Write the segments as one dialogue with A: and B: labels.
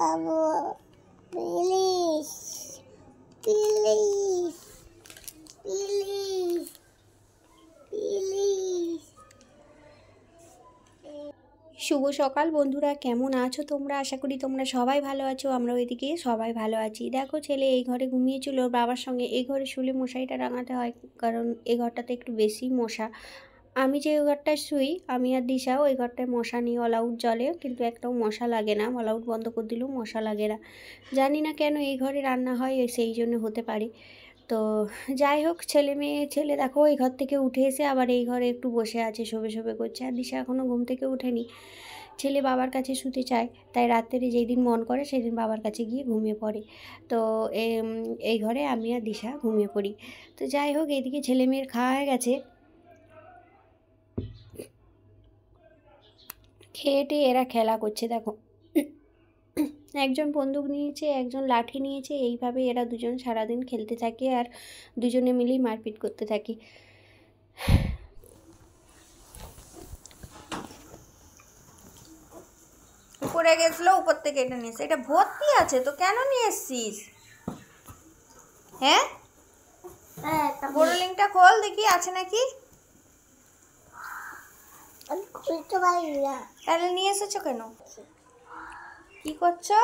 A: Babu please please please please. শুভ সকাল বন্ধুরা, কেমন আছো তোমরা? আশা করি তোমরা সবাই ভালো আছো। আমরা ওইদিকে সবাই ভালো আছি। দেখো, ছেলে এই ঘরে ঘুমিয়েছিল ওর বাবার সঙ্গে। এই ঘরে শুলে মশারিটা টাঙাতে হয়, কারণ এই ঘরটাতে একটু বেশি মশা। আমি যে ওই ঘরটায় শুই, আমি আর দিশা, ওই ঘরটায় মশা নিয়ে অল আউট জ্বলে, কিন্তু একটাও মশা লাগে না। অল আউট বন্ধ করে দিলেও মশা লাগে না। জানি না কেন এই ঘরে রান্না হয়, সেই জন্য হতে পারে। তো যাই হোক, ছেলে দেখো এই ঘর থেকে উঠে এসে আবার এই ঘরে একটু বসে আছে, শোবে শোবে করছে। আর দিশা এখনও ঘুম থেকে ওঠেনি। ছেলে বাবার কাছে শুতে চায়, তাই রাত্রে যেই দিন মন করে সেদিন বাবার কাছে গিয়ে ঘুমিয়ে পড়ে। তো এই ঘরে আমি আর দিশা ঘুমিয়ে পড়ি। তো যাই হোক, এইদিকে ছেলে মেয়ের খাওয়া হয়ে গেছে। খেয়ে টেয়ে এরা খেলা করছে। দেখো, একজন বন্দুক নিয়েছে, একজন লাঠি নিয়েছে। এইভাবে এরা দুজন সারাদিন খেলতে থাকে আর দুজনে মিলেই মারপিট করতে থাকে। উপরে গেছিলো, উপর থেকে এটা নিয়ে এসে, এটা ভর্তি আছে তো কেন নিয়ে এসছিস? হ্যাঁ, বড় লিঙ্কটা খোল দেখি আছে নাকি। খুলতে পারি না। তাহলে নিয়ে এসেছো কেন? কি করছো?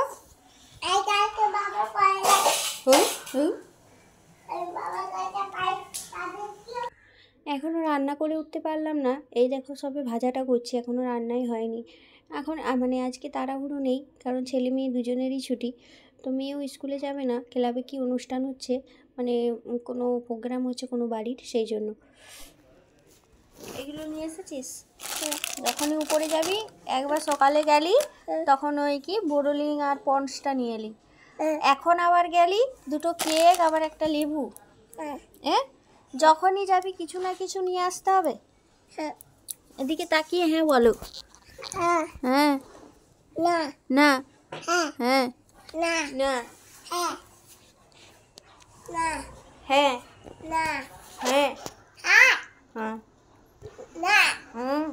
A: এখনও রান্না করে উঠতে পারলাম না। এই দেখো, সবে ভাজাটা করছি, এখনও রান্নাই হয়নি। এখন মানে আজকে তাড়াহুড়ো নেই, কারণ ছেলে মেয়ে দুজনেরই ছুটি। তো মেয়েও স্কুলে যাবে না, ক্লাবে কি অনুষ্ঠান হচ্ছে, মানে কোনো প্রোগ্রাম হচ্ছে কোনো বাড়ির, সেই জন্য। এগুলো নিয়ে এসেছিস? যখনই উপরে যাবি, একবার সকালে গেলি তখন ওই কি বোরোলিং আর পন্সটা নিয়ে এলি। এখন আবার গেলি দুটো কেক, আবার একটা লেবু। যখনই যাবি কিছু না কিছু নিয়ে আসতে হবে। এদিকে তাকিয়ে হ্যাঁ বলো। হ্যাঁ না না হ্যাঁ না না হ্যাঁ না হ্যাঁ না হ্যাঁ হ্যাঁ না হুম।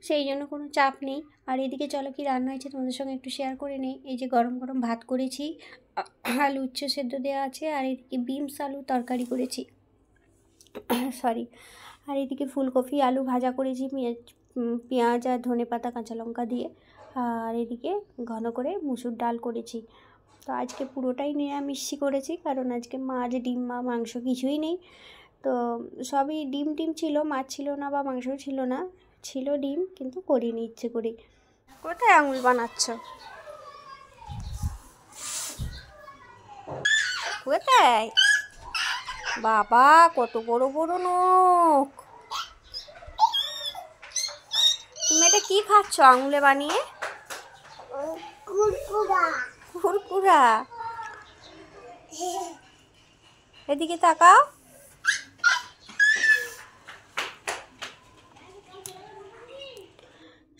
A: সেই জন্য কোনো চাপ নেই। আর এদিকে চলো কি রান্না হয়েছে তোমাদের সঙ্গে একটু শেয়ার করে নেই। এই যে গরম গরম ভাত করেছি, আলু উচ্ছে সেদ্ধ দেওয়া আছে, আর এদিকে বিনস আলু তরকারি করেছি, সরি। আর এদিকে ফুলকপি আলু ভাজা করেছি পেঁয়াজ আর ধনেপাতা কাঁচা লঙ্কা দিয়ে। আর এদিকে ঘন করে মুসুর ডাল করেছি। তো আজকে পুরোটাই নিরামিষই করেছি, কারণ আজকে মাছ ডিম বা মাংস কিছুই নেই। তো সবই ডিম ছিল, মাছ ছিল না বা মাংস ছিল না, ছিল ডিম, কিন্তু করিনি ইচ্ছে করি। কোথায় আঙুল বানাচ্ছ? কোথায়? বাবা, কত বড় বড় নখ! তুমি এটা কি খাচ্ছ আঙুলে বানিয়ে? কুরকুরা। এদিকে তাকাও।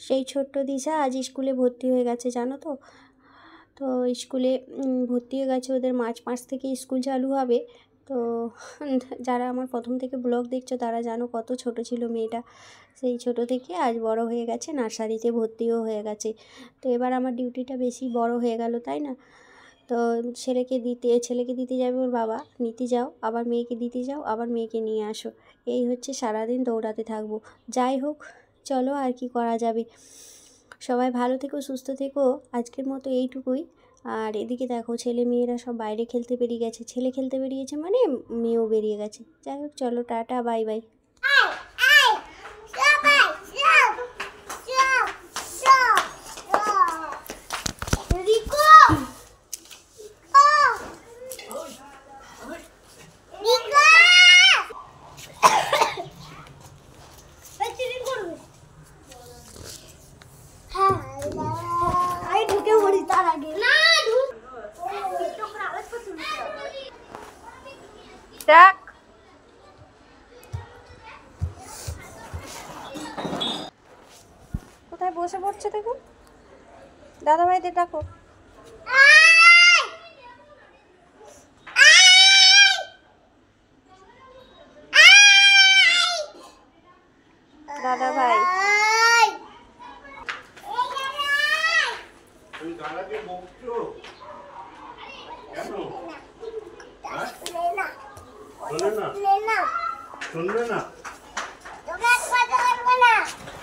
A: সেই ছোট্ট দিশা আজ স্কুলে ভর্তি হয়ে গেছে, জানো তো। তো স্কুলে ভর্তি হয়ে গেছে, ওদের মার্চ মাস থেকে স্কুল চালু হবে। তো যারা আমার প্রথম থেকে ব্লগ দেখছো তারা জানো কত ছোট ছিল মেয়েটা। সেই ছোট থেকে আজ বড় হয়ে গেছে, নার্সারিতে ভর্তিও হয়ে গেছে। তো এবার আমার ডিউটিটা বেশি বড় হয়ে গেল, তাই না? তো ছেলেকে দিতে যাবে ওর বাবা, নিতে যাও, আবার মেয়েকে দিতে যাও, আবার মেয়েকে নিয়ে আসো। এই হচ্ছে সারাদিন দৌড়াতে থাকবো। যাই হোক, চলো আর কি করা যাবে। সবাই ভালো থেকো, সুস্থ থেকো। আজকের মতো এইটুকুই। আর এদিকে দেখো, ছেলে মেয়েরা সব বাইরে খেলতে বেরিয়ে গেছে। ছেলে খেলতে বেরিয়েছে মানে মেয়েও বেরিয়ে গেছে। যাই হোক, চলো টাটা, বাই বাই। কোথায় বসে পড়ছে দেখুন, দাদা ভাইদের ডাকো। দাদা ভাই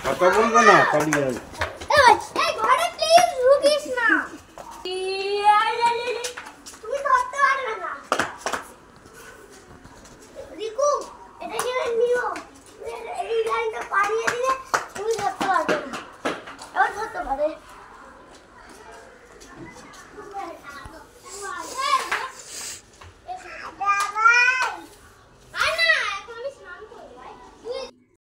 B: কথা বলবে না পালিয়ে